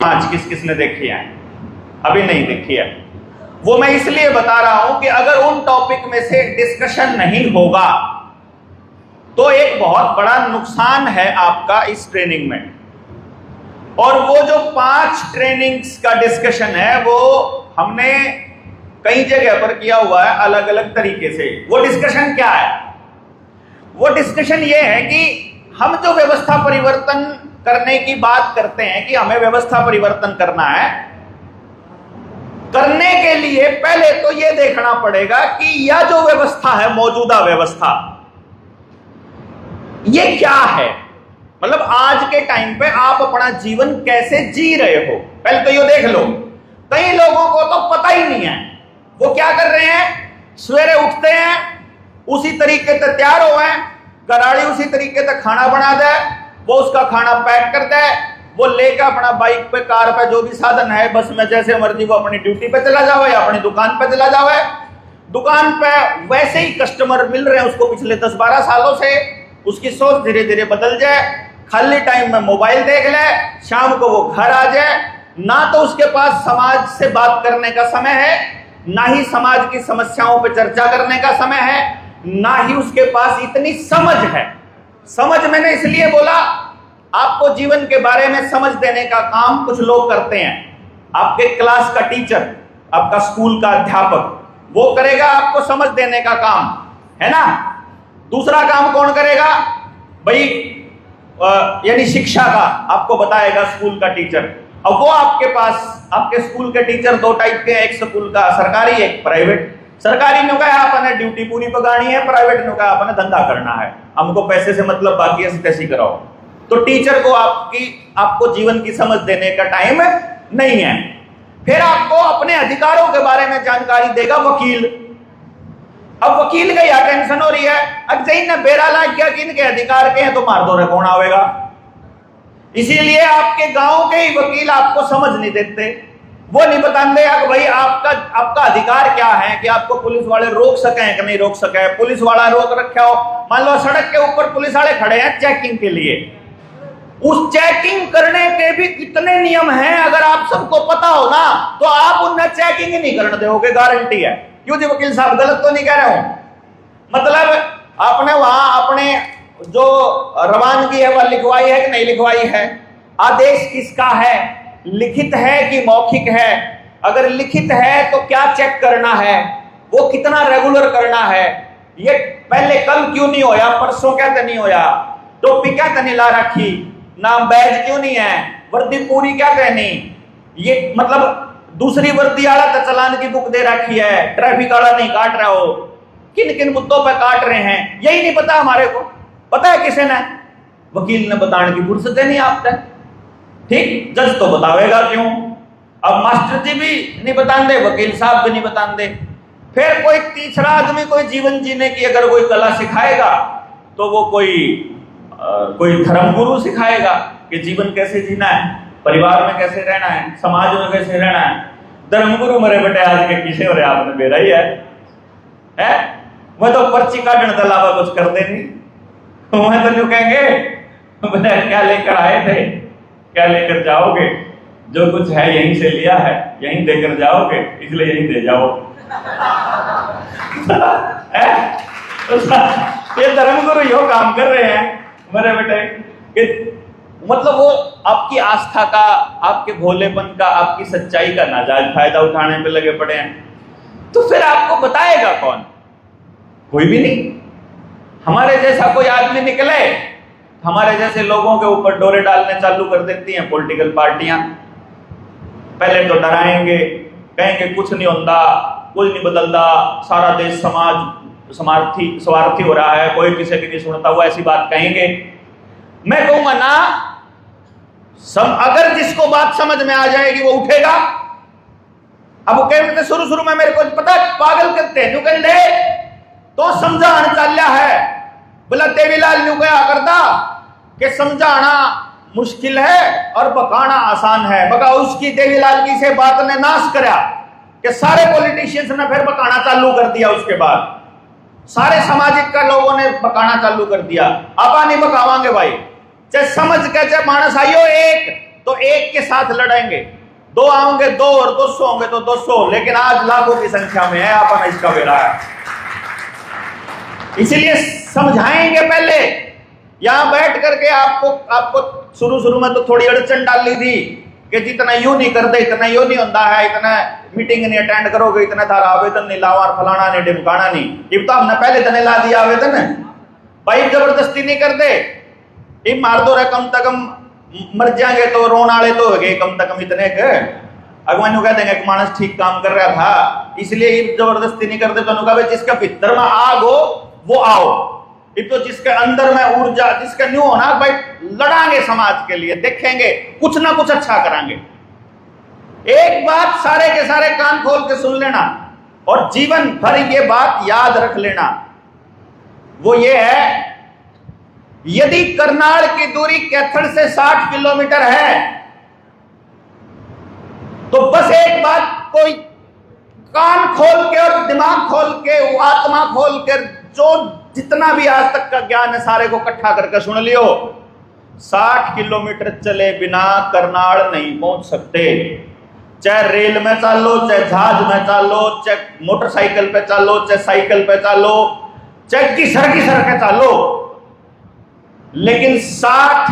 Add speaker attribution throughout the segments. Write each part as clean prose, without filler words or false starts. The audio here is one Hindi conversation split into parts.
Speaker 1: आज किस किस ने देखी है? अभी नहीं देखी है। वो मैं इसलिए बता रहा हूं कि अगर उन टॉपिक में से डिस्कशन नहीं होगा तो एक बहुत बड़ा नुकसान है आपका इस ट्रेनिंग में। और वो जो 5 ट्रेनिंग्स का डिस्कशन है वो हमने कई जगह पर किया हुआ है अलग अलग तरीके से। वो डिस्कशन क्या है? वो डिस्कशन ये है कि हम जो व्यवस्था परिवर्तन करने की बात करते हैं कि हमें व्यवस्था परिवर्तन करना है, करने के लिए पहले तो यह देखना पड़ेगा कि यह जो व्यवस्था है, मौजूदा व्यवस्था, ये क्या है। मतलब आज के टाइम पे आप अपना जीवन कैसे जी रहे हो, पहले तो ये देख लो। कई लोगों को तो पता ही नहीं है वो क्या कर रहे हैं। सवेरे उठते हैं, उसी तरीके से तैयार हो गए, कराड़ी उसी तरीके से खाना बना दे, वो उसका खाना पैक कर दे, वो लेकर अपना बाइक पे, कार पे, जो भी साधन है, बस में जैसे मर्जी वो अपनी ड्यूटी पे चला जावे या अपनी दुकान पे चला जावे। दुकान पे वैसे ही कस्टमर मिल रहे हैं उसको पिछले 10-12 सालों से। उसकी सोच धीरे धीरे बदल जाए, खाली टाइम में मोबाइल देख ले, शाम को वो घर आ जाए। ना तो उसके पास समाज से बात करने का समय है, ना ही समाज की समस्याओं पर चर्चा करने का समय है, ना ही उसके पास इतनी समझ है। समझ मैंने इसलिए बोला, आपको जीवन के बारे में समझ देने का काम कुछ लोग करते हैं। आपके क्लास का टीचर, आपका स्कूल का अध्यापक, वो करेगा आपको समझ देने का काम, है ना। दूसरा काम कौन करेगा भाई? यानी शिक्षा का आपको बताएगा स्कूल का टीचर। अब वो आपके पास, आपके स्कूल के टीचर 2 टाइप के हैं, एक स्कूल का सरकारी, एक प्राइवेट। सरकारी ने कहा आपने ड्यूटी पूरी पगानी है, प्राइवेट ने कहा आपने धंधा करना है, हमको पैसे से मतलब, बाकी ऐसी तैसी कराओ। तो टीचर को आपको जीवन की समझ देने का टाइम नहीं है। फिर आपको अपने अधिकारों के बारे में जानकारी देगा वकील। अब वकील का यह टेंशन हो रही है, अगर ने बेरा लाग गया कि इनके अधिकार के हैं तो मार दो रे, कौन आवेगा। इसीलिए आपके गांव के ही वकील आपको समझ नहीं देते। वो नहीं बताते कि भाई आपका अधिकार क्या है, कि आपको पुलिस वाले रोक सकें कि नहीं रोक सके। पुलिस वाला रोक रखा हो, मान लो सड़क के ऊपर पुलिस वाले खड़े हैं चेकिंग के लिए, उस चेकिंग करने के भी कितने नियम हैं। अगर आप सबको पता हो ना तो आप उन्हें चेकिंग ही नहीं करने दोगे, गारंटी है। क्यों जी वकील साहब, गलत तो नहीं कह रहे हो? मतलब आपने वहां अपने जो रवानगी है वह लिखवाई है कि नहीं लिखवाई है? आदेश किसका है, लिखित है कि मौखिक है? अगर लिखित है तो क्या चेक करना है, वो कितना रेगुलर करना है। ये पहले कल क्यों नहीं होया, परसों क्या नहीं होया, टोपी क्या नहीं ला रखी, नाम बैज क्यों नहीं है, वर्दी पूरी क्या कहनी। ये मतलब दूसरी वर्दी वाला तो चालान की बुक दे रखी है, ट्रैफिक वाला नहीं काट रहा हो, किन किन मुद्दों पर काट रहे हैं यही नहीं पता। हमारे को पता है किसे ने? वकील ने बताने की फुर्सत नहीं आपसे। ठीक, जज तो बतावेगा क्यों। अब मास्टर जी भी नहीं बताते, वकील साहब भी नहीं बताते। फिर कोई तीसरा आदमी कोई जीवन जीने की अगर कोई कला सिखाएगा तो वो कोई धर्म गुरु सिखाएगा कि जीवन कैसे जीना है, परिवार में कैसे रहना है, समाज में कैसे रहना है। धर्मगुरु मरे बेटे आज के किसे हो रहे आपने बेरा ही है? मैं तो पर्ची काटने के अलावा कुछ करते नहीं। मैं तो यूं कहेंगे क्या लेकर आए थे, क्या लेकर जाओगे, जो कुछ है यहीं से लिया है, यहीं देकर जाओगे, इसलिए यहीं दे जाओ। ये धर्मगुरु यो काम कर रहे हैं मेरे बेटे कि मतलब वो आपकी आस्था का, आपके भोलेपन का, आपकी सच्चाई का नाजायज फायदा उठाने पे लगे पड़े हैं। तो फिर आपको बताएगा कौन? कोई भी नहीं। हमारे जैसा कोई आदमी निकले, हमारे जैसे लोगों के ऊपर डोरे डालने चालू कर देती हैं पॉलिटिकल पार्टियां। पहले तो डराएंगे, कहेंगे कुछ नहीं होता, कुछ नहीं बदलता, सारा देश समाज स्वार्थी हो रहा है, कोई किसी की नहीं सुनता, वो ऐसी बात कहेंगे। मैं कहूंगा ना, अगर जिसको बात समझ में आ जाएगी वो उठेगा। अब वो कहते शुरू में मेरे को पता पागल करते हैं, कहते तो समझाना चाल्या है, बोला देवीलाल न्यू क्या करता कि समझाना मुश्किल है और बकाना आसान है। बका उसकी देवीलाल की से बात ने नाश करा कि सारे पॉलिटिशियंस ने फिर बकाना चालू कर दिया। उसके बाद सारे सामाजिक का लोगों ने बकाना चालू कर दिया। आप नहीं बकावांगे भाई, चाहे समझ के चाहे मानस आइयो एक तो एक के साथ लड़ेंगे, 2 आओगे 2 और 200 होंगे तो 200, लेकिन आज लाखों की संख्या में है, अपन इसका बेड़ा है। इसीलिए समझाएंगे पहले। यहां बैठ करके आपको शुरू में तो थोड़ी अड़चन डाली थी कि जितना यूं नहीं करते इतना यूं नहीं होता है, इतना मीटिंग नहीं अटेंड करोगे, इतना थारा आवेदन नहीं लावा, फलाना नहीं ढिमकाना नहीं। अब तो हमने पहले तने ला दिया आवेदन भाई, जबरदस्ती नहीं करते। ये मार दो रहे, कम से कम मर जाएंगे तो रोन आले तो हो गए कम से कम इतने के। अगवान कह देंगे मानस ठीक काम कर रहा था, इसलिए जबरदस्ती नहीं करते। तो जिसका भीतर में आग हो वो आओ, तो जिसके अंदर में ऊर्जा, जिसका न्यू होना भाई, लड़ांगे समाज के लिए, देखेंगे कुछ ना कुछ अच्छा करांगे। एक बात सारे के सारे कान खोल के सुन लेना और जीवन भर ये बात याद रख लेना, वो ये है, यदि करनाल की दूरी कैथल से 60 किलोमीटर है तो बस एक बात कोई कान खोल के और दिमाग खोल के, आत्मा खोल के, जो जितना भी आज तक का ज्ञान है सारे को इकट्ठा करके सुन लियो। 60 किलोमीटर चले बिना करनाल नहीं पहुंच सकते। चाहे रेल में चालो, चाहे जहाज में चालो, चाहे मोटरसाइकिल पे चालो, चाहे साइकिल पे चालो, चाहे किसर के चालो, लेकिन 60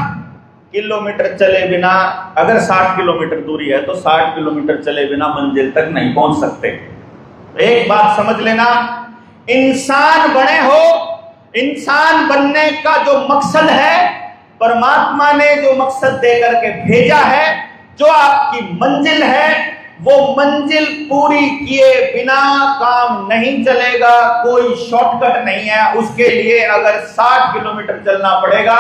Speaker 1: किलोमीटर चले बिना, अगर 60 किलोमीटर दूरी है तो 60 किलोमीटर चले बिना मंजिल तक नहीं पहुंच सकते। एक बात समझ लेना, इंसान बने हो, इंसान बनने का जो मकसद है, परमात्मा ने जो मकसद देकर के भेजा है, जो आपकी मंजिल है, वो मंजिल पूरी किए बिना काम नहीं चलेगा। कोई शॉर्टकट नहीं है उसके लिए। अगर 60 किलोमीटर चलना पड़ेगा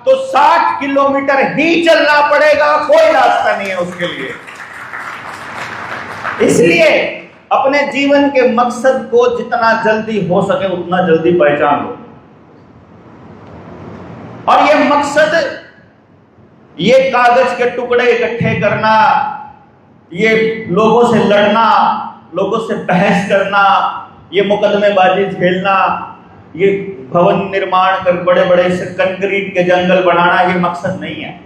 Speaker 1: तो 60 किलोमीटर ही चलना पड़ेगा, कोई रास्ता नहीं है उसके लिए। इसलिए अपने जीवन के मकसद को जितना जल्दी हो सके उतना जल्दी पहचान लो। और ये मकसद, ये कागज के टुकड़े इकट्ठे करना, ये लोगों से लड़ना, लोगों से बहस करना, ये मुकदमेबाजी झेलना, ये भवन निर्माण कर बड़े बड़े से कंक्रीट के जंगल बनाना, ये मकसद नहीं है।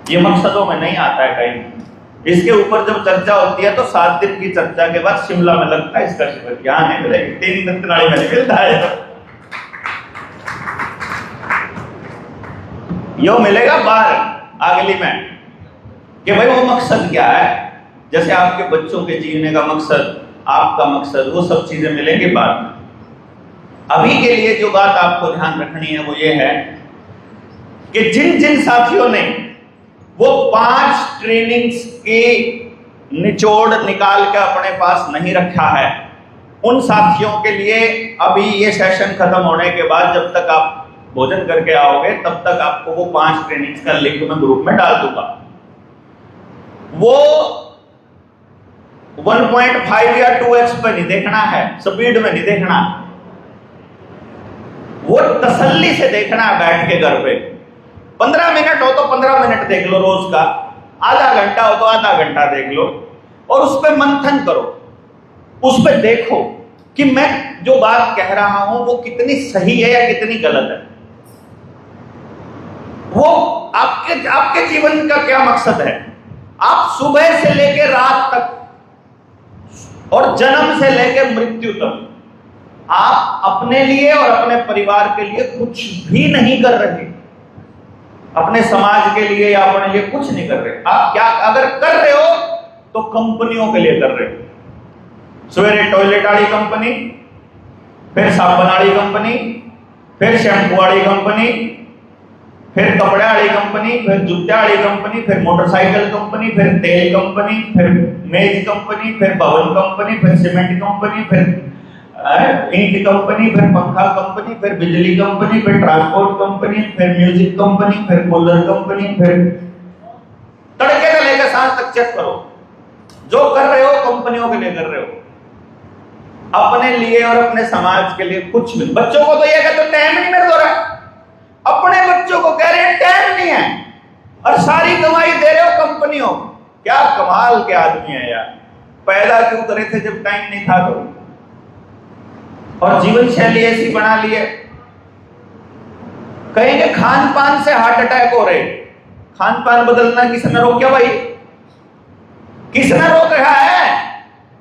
Speaker 1: ये मकसदों में नहीं आता है कहीं। इसके ऊपर जब चर्चा होती है तो 7 दिन की चर्चा के बाद शिमला में लगता है इसका शिविर, यहाँ नहीं मिलेगी, 3 दिन तिनाली में मिलता है, यो मिलेगा बाहर अगली में, कि भाई वो मकसद क्या है। जैसे आपके बच्चों के जीने का मकसद, आपका मकसद, वो सब चीजें मिलेंगी बाद में। अभी के लिए जो बात आपको ध्यान रखनी है वो ये है कि जिन जिन साथियों ने वो 5 ट्रेनिंग्स के निचोड़ निकाल के अपने पास नहीं रखा है, उन साथियों के लिए अभी ये सेशन खत्म होने के बाद जब तक आप भोजन करके आओगे तब तक आपको वो 5 ट्रेनिंग्स का लिंक मैं ग्रुप में डाल दूंगा। वो 1.5 या 2x पे नहीं देखना है, स्पीड में नहीं देखना, वो तसल्ली से देखना है बैठ के घर पे। 15 मिनट हो तो 15 मिनट देख लो रोज का, आधा घंटा हो तो आधा घंटा देख लो और उस पर मंथन करो, उस पर देखो कि मैं जो बात कह रहा हूं वो कितनी सही है या कितनी गलत है। वो आपके जीवन का क्या मकसद है। आप सुबह से लेकर रात तक और जन्म से लेकर मृत्यु तक आप अपने लिए और अपने परिवार के लिए कुछ भी नहीं कर रहे, अपने समाज के लिए या अपने लिए कुछ नहीं कर रहे। आप क्या अगर कर रहे हो तो कंपनियों के लिए कर रहे हो। सवेरे टॉयलेट वाली कंपनी, फिर साबुन वाली कंपनी, फिर शैम्पू वाली कंपनी, फिर कपड़े वाली कंपनी, फिर जूते वाली कंपनी, फिर मोटरसाइकिल कंपनी, फिर तेल कंपनी, फिर मेज कंपनी, फिर भवन कंपनी, फिर सीमेंट कंपनी, फिर ईंट कंपनी, फिर पंखा कंपनी, फिर बिजली कंपनी, फिर ट्रांसपोर्ट कंपनी, फिर म्यूजिक कंपनी, फिर कूलर कंपनी, फिर तड़के से लेकर सांझ तक चेक करो। जो कर रहे हो कंपनियों के लिए कर रहे हो, अपने लिए और अपने समाज के लिए कुछ भी। बच्चों को तो यह कहते हो टाइम नहीं मेरे द्वारा, अपने बच्चों को कह रहे हैं टाइम नहीं है और सारी कमाई दे रहे हो कंपनियों। क्या कमाल के आदमी है यार, पैदा क्यों करे थे जब टाइम नहीं था तो। और जीवन शैली ऐसी बना ली है, कहेंगे खान पान से हार्ट अटैक हो रहे, खान पान बदलना किसने रोका भाई? किसने रोक रहा है?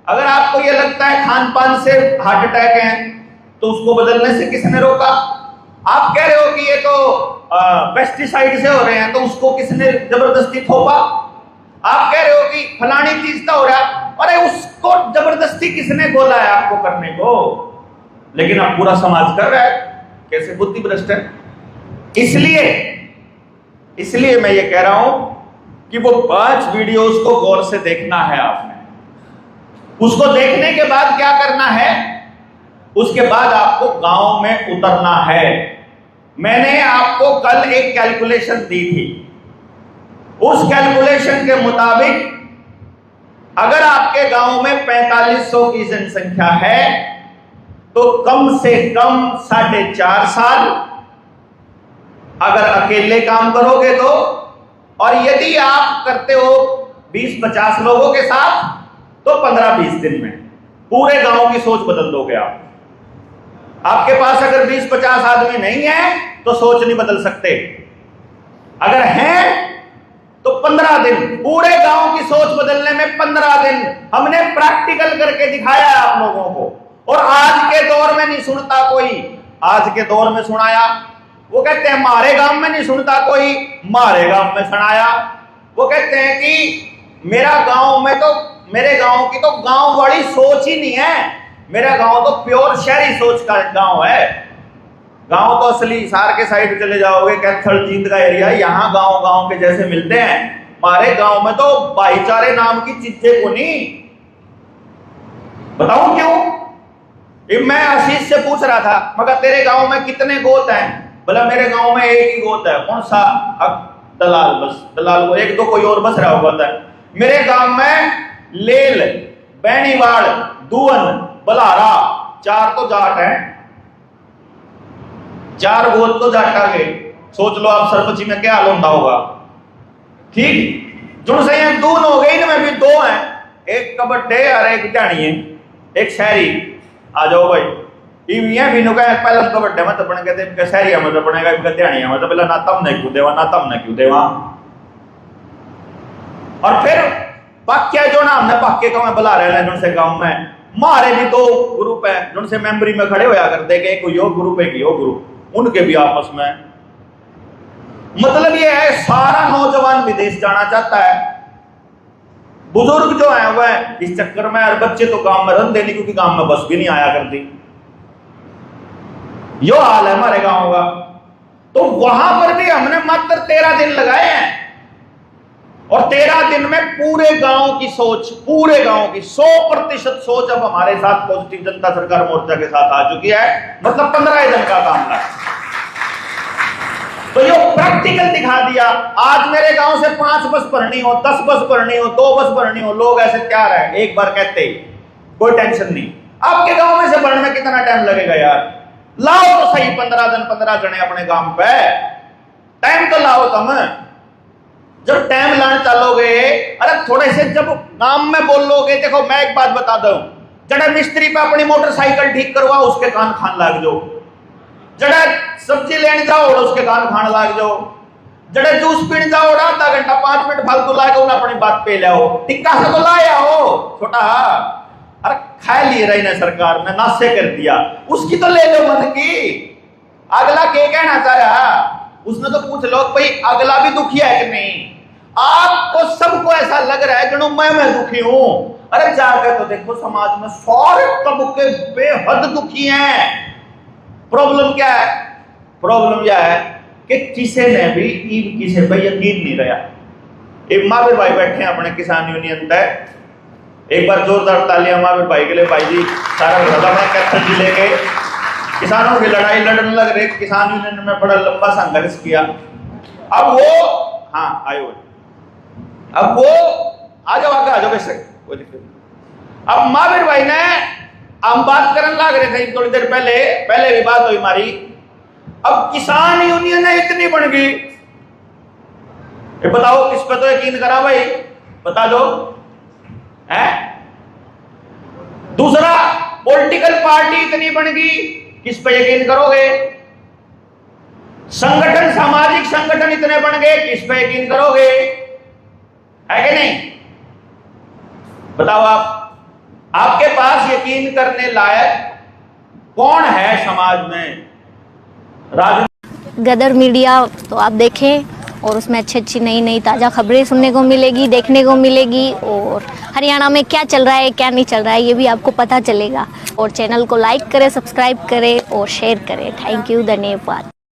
Speaker 1: अगर आपको यह लगता है खान पान से हार्ट अटैक है तो उसको बदलने से किसने रोका? आप कह रहे हो कि ये तो पेस्टिसाइड से हो रहे हैं तो उसको किसने जबरदस्ती थोपा? आप कह रहे हो कि फलानी चीज तो हो रहा है, अरे उसको जबरदस्ती किसने बोला है आपको करने को? लेकिन अब पूरा समाज कर रहा है। कैसे बुद्धि भ्रष्ट है। इसलिए मैं ये कह रहा हूं कि वो 5 वीडियोस को गौर से देखना है आपने। उसको देखने के बाद क्या करना है? उसके बाद आपको गांव में उतरना है। मैंने आपको कल एक कैलकुलेशन दी थी। उस कैलकुलेशन के मुताबिक अगर आपके गांव में 4500 की जनसंख्या है तो कम से कम 4.5 साल अगर अकेले काम करोगे तो, और यदि आप करते हो 20-50 लोगों के साथ तो 15-20 दिन में पूरे गांव की सोच बदल दोगे आप। आपके पास अगर 20-50 आदमी नहीं है तो सोच नहीं बदल सकते। अगर हैं तो 15 दिन, पूरे गांव की सोच बदलने में 15 दिन हमने प्रैक्टिकल करके दिखाया है आप लोगों को। और आज के दौर में नहीं सुनता कोई, आज के दौर में सुनाया। वो कहते हैं मारे गांव में नहीं सुनता कोई, मारे गांव में सुनाया। वो कहते हैं कि मेरा गांव में तो, मेरे गांव की तो गांव वाली सोच ही नहीं है, मेरा गांव तो प्योर शहरी सोच का गांव है। गांव तो असली हिसार के साइड चले जाओगे, कैथल जींद का एरिया, यहाँ गांव के जैसे मिलते हैं। हमारे गांव में तो भाईचारे नाम की चीजें को नहीं। बताऊं क्यों? मैं आशीष से पूछ रहा था, मगर तेरे गांव में कितने गोत हैं? बोला मेरे गांव में एक ही गोत है। कौन सा? दलाल, बस दलाल को, एक दो कोई और बस रहा होगा। मेरे गांव में लेल, बैनीवाड़, दुवन, बलारा, 4 तो जाट हैं, 4 गोत तो जाटा के। सोच लो आप सरपंची में क्या हाल होता होगा। ठीक, जुड़ से दून हो गई, इनमें भी 2 हैं, एक कबड्डे और एक जानी है, एक शहरी। आ जाओ भाई, पहले कबड्डे में तो बने कहते शहरी में तो बनेगा ध्यानिया में तो पहले ना तम नहीं क्यों देवा, ना तम नहीं क्यों देवा। और फिर पाक्या जो ना हमने पाक्के का मैं बुला रहे हैं जिनसे गांव में मारे भी 2 ग्रुप है जिनसे मेंबरी में खड़े होया करते हैं, एक यो ग्रुप एक यो ग्रुप, उनके भी आपस में मतलब ये है सारा नौजवान विदेश जाना चाहता है। बुजुर्ग जो है वह इस चक्कर में, और बच्चे तो गांव में रन देने क्योंकि गांव में बस भी नहीं आया करती। यो हाल है हमारे गांव का। तो वहां पर भी हमने मात्र 13 दिन लगाए हैं, और 13 दिन में पूरे गांव की सोच, पूरे गांव की 100% सोच अब हमारे साथ पॉजिटिव जनता सरकार मोर्चा के साथ आ चुकी है। मतलब 15 दिन का काम है। तो ये प्रैक्टिकल दिखा दिया। आज मेरे गांव से 5 बस भरनी हो, 10 बस भरनी हो, 2 बस भरनी हो, लोग ऐसे तैयार है, एक बार कहते ही, कोई टेंशन नहीं। आपके गांव में से भरने में कितना टाइम लगेगा यार? लाओ तो सही 15 दिन 15 जने अपने गांव पे, टाइम तो लाओ तुम। जब टाइम लाने चलोगे, अरे थोड़े से जब गांव में बोलोगे, देखो मैं एक बात बता दूं, जड़ा मिस्त्री पे अपनी मोटरसाइकिल ठीक करवा उसके कान खान लाग जाओ, जड़ा सब्जी लेने जाओ उसके कान खान लाग जाओ, जड़े जूस पीने जाओ आधा घंटा 5 मिनट फालतू लाके उन्हें अपनी बात पे लाओ, टिक्का से तो लाया हो छोटा। अरे खा लिए रही ना सरकार ने, नासे कर दिया, उसकी तो ले लो मन की। अगला क्या कहना चाह रहा, उसने तो पूछ लो भाई अगला भी दुखी है कि नहीं। आपको सबको ऐसा लग रहा है कि मैं दुखी हूं। अरे जाकर तो देखो समाज में सारे तबके बेहद दुखी हैं। प्रॉब्लम क्या है? प्रॉब्लम यह है कि किसी ने भी किसी पर यकीन नहीं रहा। एक महावीर भाई बैठे हैं अपने किसान यूनियन तय, एक बार जोरदार तालियां महावीर भाई के लिए। भाई जी सारा कैथल जिले के किसानों की लड़ाई लड़ने लग रहे, किसान यूनियन में बड़ा लंबा संघर्ष किया। अब वो हाँ आयो, अब वो आ जाओ आगे, आ जाओ वैसे कोई दिक्कत। अब महावीर भाई ने, हम बात करने लग रहे थे थोड़ी देर पहले भी बात हुई हमारी। अब किसान यूनियन है इतनी बन गई, ये बताओ किस पे तो यकीन करा भाई, बता दो है। दूसरा, पॉलिटिकल पार्टी इतनी बन गई, किस पे यकीन करोगे? संगठन, सामाजिक संगठन इतने बन गए, किस पे यकीन करोगे? है कि नहीं? बताओ आपके पास यकीन करने लायक कौन है समाज में?
Speaker 2: गदर मीडिया तो आप देखें, और उसमें अच्छी नई नई ताज़ा खबरें सुनने को मिलेगी, देखने को मिलेगी, और हरियाणा में क्या चल रहा है क्या नहीं चल रहा है ये भी आपको पता चलेगा। और चैनल को लाइक करें, सब्सक्राइब करें और शेयर करें। थैंक यू, धन्यवाद।